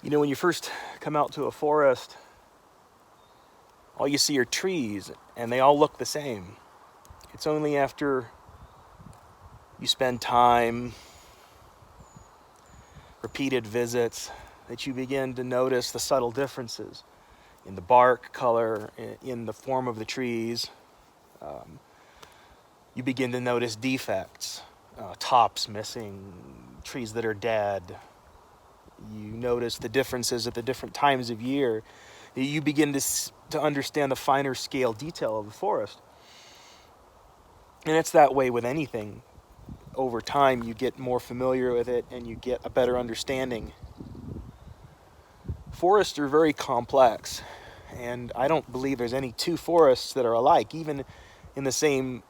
You know, when you first come out to a forest, all you see are trees, and they all look the same. It's only after you spend time, repeated visits, that you begin to notice the subtle differences in the bark color, in the form of the trees. Um, you begin to notice defects, tops missing, trees that are dead. You notice the differences at the different times of year. You begin to understand the finer scale detail of the forest. And it's that way with anything. Over time, you get more familiar with it and you get a better understanding. Forests are very complex, and I don't believe there's any two forests that are alike, even in the same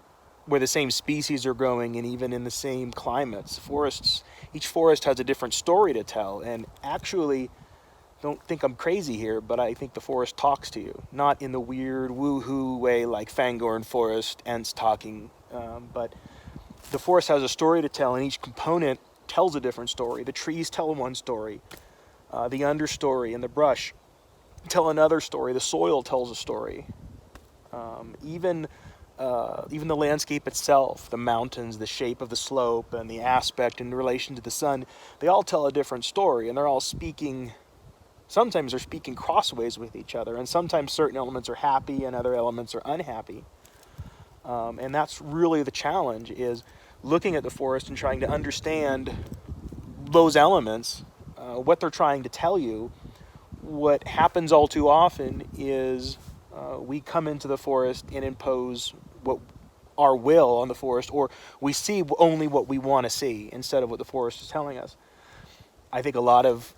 where the same species are growing and even in the same climates. Each forest has a different story to tell, and actually, don't think I'm crazy here, but I think the forest talks to you. Not in the weird woo-hoo way like Fangorn Forest, Ents talking, but the forest has a story to tell, and each component tells a different story. The trees tell one story, the understory and the brush tell another story, the soil tells a story. Even the landscape itself, the mountains, the shape of the slope, and the aspect in relation to the sun, they all tell a different story, and they're all speaking. Sometimes they're speaking crossways with each other, and sometimes certain elements are happy and other elements are unhappy. And that's really the challenge, is looking at the forest and trying to understand those elements, what they're trying to tell you. What happens all too often is we come into the forest and impose what our will on the forest, or we see only what we want to see instead of what the forest is telling us. I think a lot of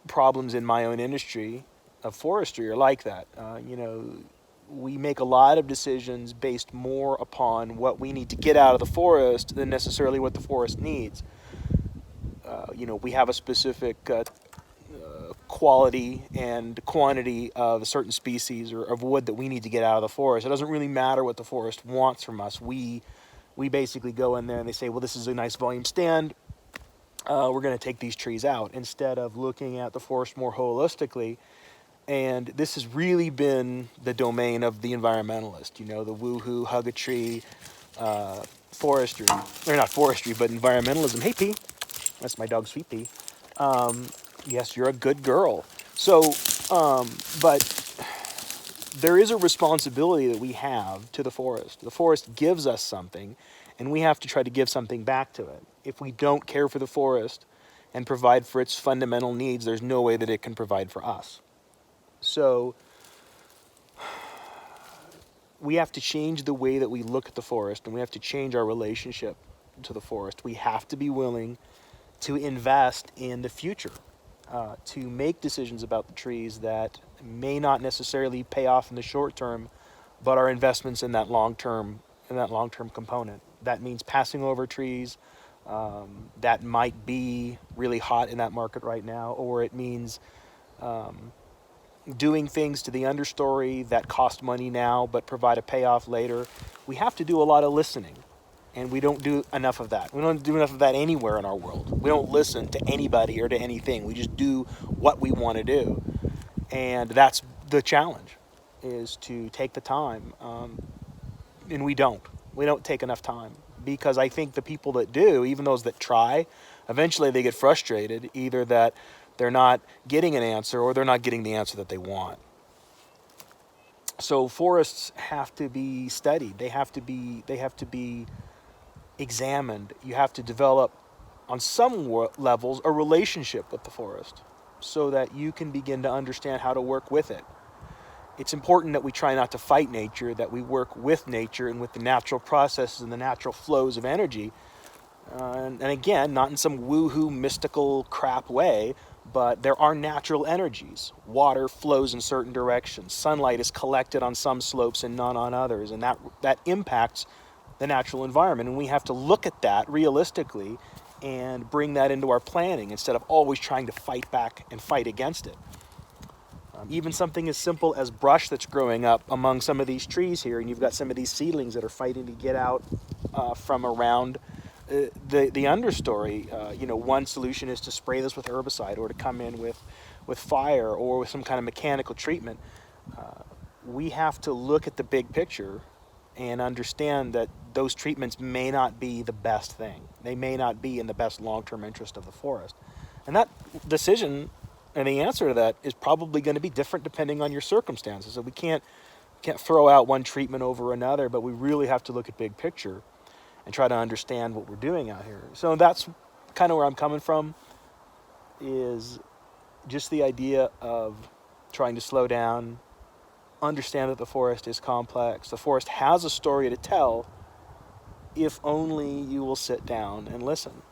problems in my own industry of forestry are like that. We make a lot of decisions based more upon what we need to get out of the forest than necessarily what the forest needs. We have a specific quality and quantity of a certain species or of wood that we need to get out of the forest. It doesn't really matter what the forest wants from us. We basically go in there and they say, well, this is a nice volume stand. We're going to take these trees out, instead of looking at the forest more holistically. And this has really been the domain of the environmentalist, the woohoo, hug a tree, forestry, or not forestry, but environmentalism. Hey, P, that's my dog, Sweet Pea. Yes, you're a good girl. So, but there is a responsibility that we have to the forest. The forest gives us something, and we have to try to give something back to it. If we don't care for the forest and provide for its fundamental needs, there's no way that it can provide for us. So we have to change the way that we look at the forest, and we have to change our relationship to the forest. We have to be willing to invest in the future, to make decisions about the trees that may not necessarily pay off in the short term, but are investments in that long term component. That means passing over trees that might be really hot in that market right now, or it means doing things to the understory that cost money now but provide a payoff later. We have to do a lot of listening, and we don't do enough of that. We don't do enough of that anywhere in our world. We don't listen to anybody or to anything. We just do what we want to do, and that's the challenge, is to take the time, and we don't take enough time, because I think the people that do, even those that try, eventually they get frustrated, either that they're not getting an answer or they're not getting the answer that they want. So forests have to be studied. They have to be examined. You have to develop, on some levels, a relationship with the forest so that you can begin to understand how to work with it. It's important that we try not to fight nature, that we work with nature and with the natural processes and the natural flows of energy. And again, not in some woohoo mystical crap way, but there are natural energies. Water flows in certain directions. Sunlight is collected on some slopes and none on others, and that impacts the natural environment. And we have to look at that realistically and bring that into our planning instead of always trying to fight back and fight against it. Even something as simple as brush that's growing up among some of these trees here, and you've got some of these seedlings that are fighting to get out from around The understory, one solution is to spray this with herbicide or to come in with fire or with some kind of mechanical treatment. We have to look at the big picture and understand that those treatments may not be the best thing. They may not be in the best long-term interest of the forest. And that decision and the answer to that is probably going to be different depending on your circumstances. So we can't throw out one treatment over another, but we really have to look at big picture and try to understand what we're doing out here. So that's kind of where I'm coming from, is just the idea of trying to slow down, understand that the forest is complex. The forest has a story to tell if only you will sit down and listen.